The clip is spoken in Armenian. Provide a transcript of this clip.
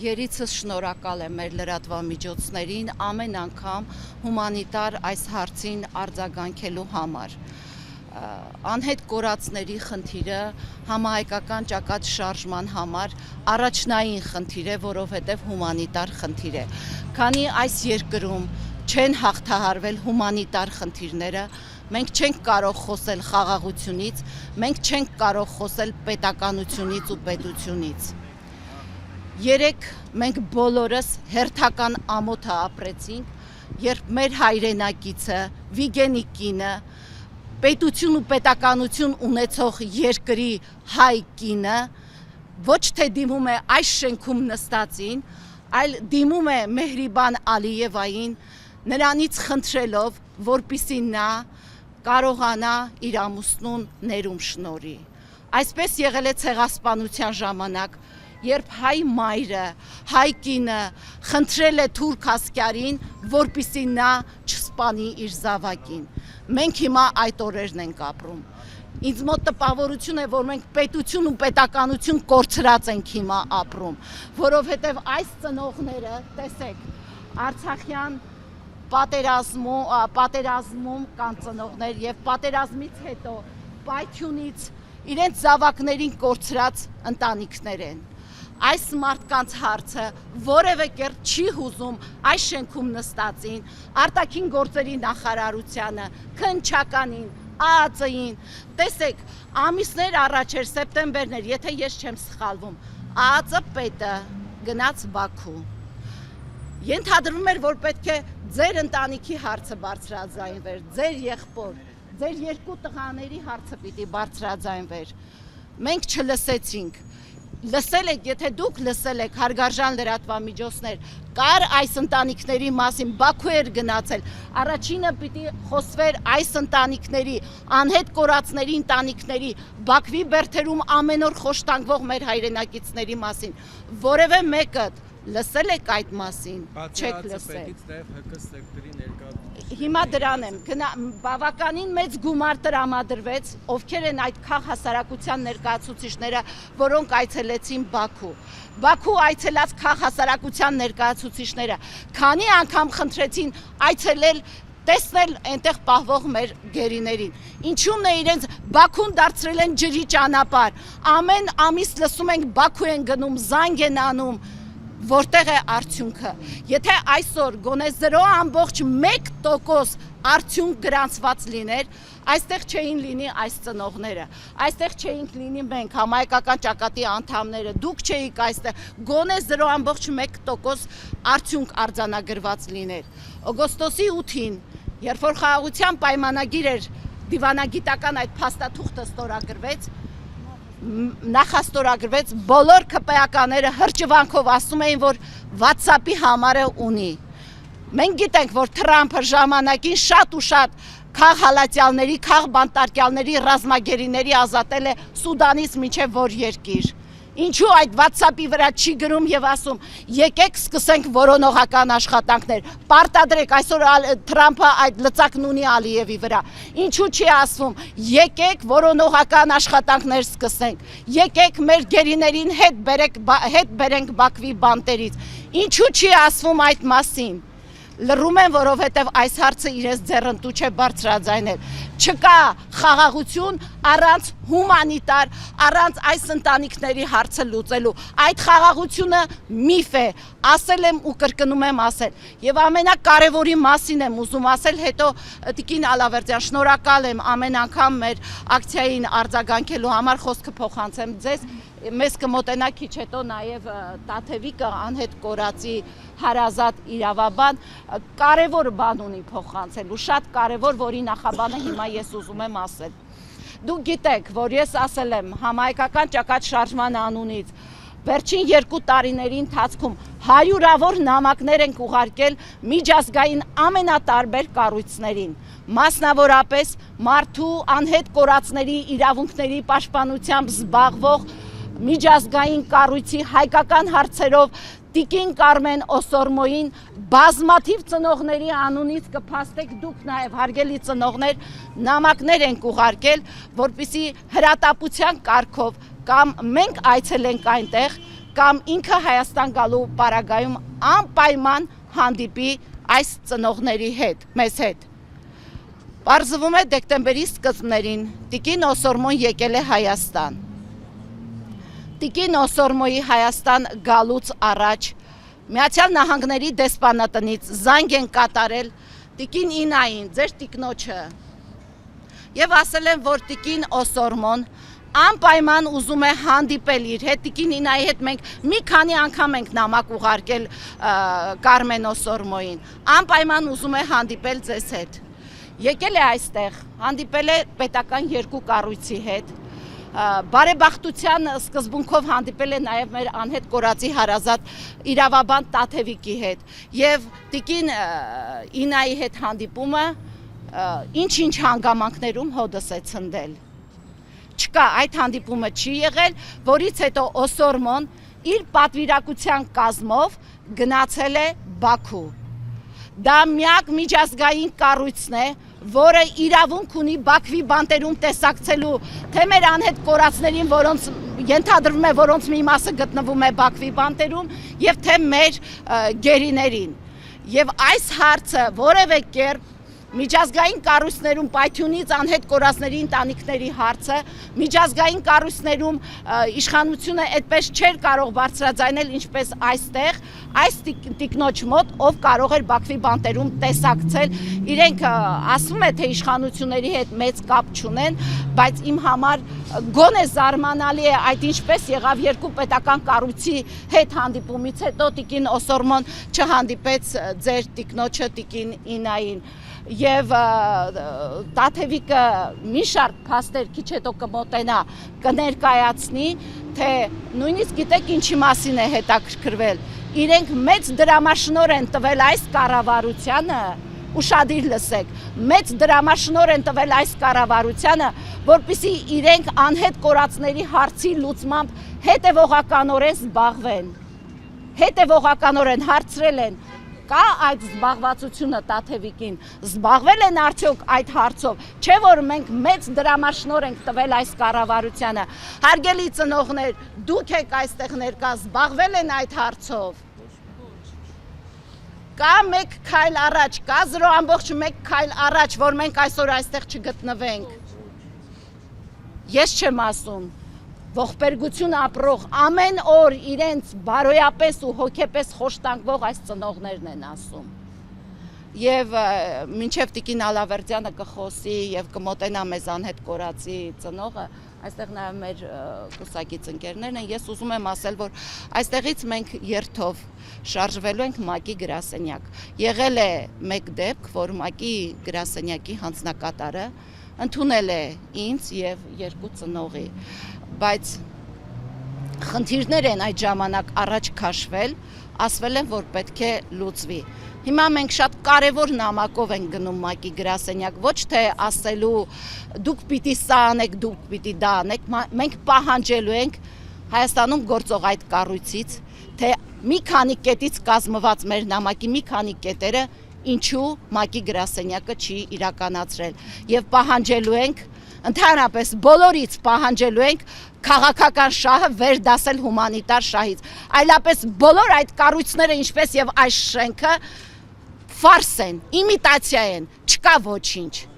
Երիցս շնորհակալ եմ մեր լրատվամիջոցներին ամեն անգամ հումանիտար այս հարցին արձագանքելու համար։ Անհետ կորածների խնդիրը համահայկական ճակատ շարժման համար առաջնային խնդիր է, որովհետև հումանիտար խնդիր է։ Քանի այս երկրում չեն հաղթահարվել հումանիտար խնդիրները, մենք չենք կարող խոսել խաղաղությունից, մենք չենք կարող խոսել պետականությունից ու պետությունից։ Երեք մենք բոլորս հերթական ամոթը ապրեցինք, երբ մեր հայրենակիցը Վիգենի կինը, պետություն ու պետականություն ունեցող երկրի հայ կինը ոչ թե դիմում է այս շենքում նստածին, այլ դիմում է Մեհրիբան Ալիևային, նրանից խնդրելով, որպեսզի նա կարողանա իր ամուսնուն ներում շնորհի։ Այսպես եղել է ցեղասպանության ժամանակ, երբ հայ մայրը, հայ կինը խնդրել է թուրք ասկարին, որպեսզի նա չսպանի իր զավակին։ Մենք հիմա այդ օրերն ենք ապրում։ Ինձ մոտ տպավորություն է, որ մենք պետություն ու պետականություն կորցրած ենք հիմա ապրում, որովհետև այս ծնողները, տեսեք, Արցախյան պատերազմում կան ծնողներ եւ պատերազմից հետո պայթյունից իրենց զավակներին կորցրած ընտանիքներ են։ Այս մարդկանց հարցը որևէ կերպ չի հուզում այս շենքում նստածին, արտաքին գործերի նախարարությանը, քննչականին, ԱԱԾ-ին։ Տեսեք, ամիսներ առաջ էր, սեպտեմբերն էր, եթե ես չեմ սխալվում, ԱԱԾ պետը գնաց Բաքու։ Ենթադրվում էր, որ պետք է ձեր ընտանիքի հարցը բարձրաձայնվեր, ձեր եղբոր, ձեր երկու տղաների հարցը պիտի բարձրաձայնվեր։ Մենք չլսեցինք։ Լսել եք, եթե դուք լսել եք, հարգարժան լրատվամիջոցներ, կար այս ընտանիքների մասին, Բաքու էր գնացել, առաջինը պիտի խոսվեր այս ընտանիքների, անհետ կորածների ընտանիքների, Բաքվի բերդերում ամեն օր խոշտանգվող մեր հայրենակիցների մասին, որևէ մեկը լսել եք այդ մասին, չեք լսել։ Հիմա դրան եմ, բավականին մեծ գումար տրամադրվեց, ովքեր են այդ քաղհասարակության ներկայացուցիչները, որոնք այցելեցին Բաքու։ Բաքու այցելած քաղհասարակության ներկայացուցիչները քանի անգամ խնդրեցին այցելել, տեսնել այնտեղ պահվող մեր գերիներին։ Ինչու՞մն է իրենց Բաքուն դարձրել են ջրի ճանապարհ։ Ամեն ամիս լսում ենք Բաքու են գնում, զանգ են անում։ Որտեղ է արդյունքը։ Եթե այսօր գոնե 0.1% արդյունք գրանցված լիներ, այստեղ չէին լինի այս ծնողները, այստեղ չէինք լինի մենք, համահայկական ճակատի անդամները, դուք չէիք այստեղ, գոնե 0.1% արդյունք արձանագրված լիներ։ Օգոստոսի 8-ին, երբ որ խաղաղության պայմանագիր էր, դիվանագիտական այդ փաստաթուղթը ստորագրվեց, նախաստորագրվեց, բոլոր ԿՊԱ-ականները հրճվանքով ասում էին, որ WhatsApp-ի համարը ունի։ Մենք գիտենք, որ Թրամփը ժամանակին շատ ու շատ քաղհալատյալների, քաղբանտարկյալների, ռազմագերիների ազատել է Սուդանից մինչև որ երկիր։ Ինչու այդ WhatsApp-ի վրա չի գրում եւ ասում, եկեք սկսենք որոնողական աշխատանքներ, պարտադրեք, այսօր Թրամփը այդ լծակն ունի Ալիևի վրա, ինչու չի ասվում, եկեք որոնողական աշխատանքներ սկսենք, եկեք մեր գերիներին հետ բերենք Բաքվի բանտերից, ինչու չի ասվում այդ մասին։ Լռում են, որովհետև այս հարցը իրենց ձեռնտու չէ բարձրաձայնել։ Չկա խաղաղություն առանց հումանիտար, առանց այս ընտանիքների հարցը լուծելու։ Այդ խաղաղությունը միֆ է, ասել եմ ու կրկնում եմ ասել։ Եվ ամենակարևորի մասին եմ ուզում ասել, հետո Տիկին Ալավերդյան, շնորհակալ եմ ամեն անգամ մեր ակցիային արձագանքելու համար, խոսքը փոխանցեմ ձեզ։ Մեզ կմոտենա քիչ հետո նաև Տաթևիկը, անհետ կորածի հարազատ իրավաբան, կարևոր բան ունի փոխանցելու, շատ կարևոր, որի նախաբանը հիմա ես ուզում եմ ասել։ Դուք գիտեք, որ ես ասել եմ համահայկական ճակատ շարժման անունից, վերջին 2 տարիների ընթացքում հարյուրավոր նամակներ ենք ուղարկել միջազգային ամենատարբեր կառույցներին, մասնավորապես մարդու անհետ կորածների իրավունքների պաշտպանությամբ զբաղվող միջազգային կառույցի հայկական հարցերով Տիկին Կարմեն Օսորմոյին բազմաթիվ ծնողների անունից կփաստեք դուք նաև հարգելի ծնողներ նամակներ ենք ուղարկել, որպեսզի հրատապության կարգով կամ մենք այցելենք այնտեղ կամ ինքը Հայաստան գալու պարագայում անպայման հանդիպի այս ծնողների հետ, մեզ հետ։ Պարզվում է դեկտեմբերի սկզբներին Տիկին Օսորմոն եկել է Հայաստան։ Տիկին Օսորմոյի Հայաստան գալուց առաջ Միացյալ Նահանգների դեսպանատնից զանգ են կատարել Տիկին Ինային, ձեր տիկնոջը, եւ ասել են, որ Տիկին Օսորմոն անպայման ուզում է հանդիպել իր հետ, Տիկին Ինայի հետ մենք մի քանի անգամ ենք նամակ ուղարկել Կարմեն Օսորմոյին, անպայման ուզում է հանդիպել ձեզ հետ։ Եկել է այստեղ, հանդիպել է պետական երկու կառույցի հետ, բարեբախտության սկզբունքով հանդիպել է նաև մեր անհետ կորածի հարազատ իրավաբան Տաթևիկի հետ եւ Տիկին Ինայի հետ հանդիպումը ինչ-ինչ հանգամանքներում հոդս է ցնդել։ Չկա, այդ հանդիպումը չի եղել, որից հետո Օսորմոն իր պատվիրակության կազմով գնացել է Բաքու։ Դա միակ միջազգային կառույցն է, որը իրավունք ունի Բաքվի բանտերում տեսակցելու թե մեր անհետ կորածներին, որոնց ենթադրվում է, որոնց մի մասը գտնվում է Բաքվի բանտերում, եւ թե մեր գերիներին։ Եվ այս հարցը որևէ կերպ միջազգային կառույցներում պայթյունից անհետ կորածների ընտանիքների հարցը, միջազգային կառույցներում իշխանությունը այդպես չէր կարող բարձրաձայնել, ինչպես այստեղ, այս տիկնոջ մոտ, ով կարող էր Բաքվի բանտերում տեսակցել, իրենք ասում է, թե իշխանությունների հետ մեծ կապ չունեն, բայց իմ համար գոնե զարմանալի է այդ ինչպես եղավ երկու պետական կառույցի հետ հանդիպումից հետո Տիկին Օսորմոն չհանդիպեց ձեր տիկնոջը Տիկին Ինային։ Եվ Տաթևիկը մի շարք փաստեր քիչ հետո կմոտենա, կներկայացնի, թե նույնիսկ գիտեք ինչի մասին է հետաքրքրվել։ Իրենք մեծ դրամաշնոր են տվել այս կառավարությանը, ուշադիր լսեք, մեծ դրամաշնոր են տվել այս կառավարությանը, որպեսզի իրենք անհետ կորածների հարցի լուծմամբ հետևողականորեն զբաղվեն։ Հետևողականորեն հարցրել են, կա այդ զբաղվածությունը Տաթևիկին, զբաղվել են արդյոք այդ հարցով, չէ որ մենք մեծ դրամաշնոր ենք տվել այս կառավարությանը, հարգելի ծնողներ, դուք եք այստեղ ներկա, զբաղվել են այդ հարցով, կա մեկ քայլ առաջ, կա 0.1 քայլ առաջ, որ մենք այսօր այստեղ չգտնվենք, ես չեմ ասում, ողբերգություն ապրող ամեն օր իրենց բարոյապես ու հոգեպես խոշտանգվող այս ծնողներն են ասում։ Եվ մինչև Տիկին Ալավերդյանը կխոսի եւ կմոտենա մեզ անհետ կորածի ծնողը, այստեղ նաեւ մեր կուսակից ընկերներն են, ես ուզում եմ ասել, որ այստեղից մենք երթով շարժվելու ենք ՄԱԿ-ի գրասենյակ։ Եղել է մեկ դեպք, որ ՄԱԿ-ի գրասենյակի հանձնակատարը ընդունել է ինձ եւ երկու ծնողի, բայց խնդիրներ են այդ ժամանակ առաջ քաշվել, ասվել են, որ պետք է լուծվի։ Հիմա մենք շատ կարևոր նամակով ենք գնում ՄԱԿ-ի գրասենյակ, ոչ թե ասելու դուք պիտի սա անեք, դուք պիտի դա անեք, մենք պահանջելու ենք Հայաստանում գործող այդ կառույցից, թե մի քանի կետից կազմված մեր նամակի մի քանի կետերը ինչու ՄԱԿ-ի գրասենյակը չի իրականացրել եւ պահանջելու ենք ընդհանրապես բոլորից պահանջելու ենք քաղաքական շահը վերդասել հումանիտար շահից, այլապես բոլոր այդ կառույցները, ինչպես եւ այս շենքը, ֆարս են, իմիտացիա են, չկա ոչինչ։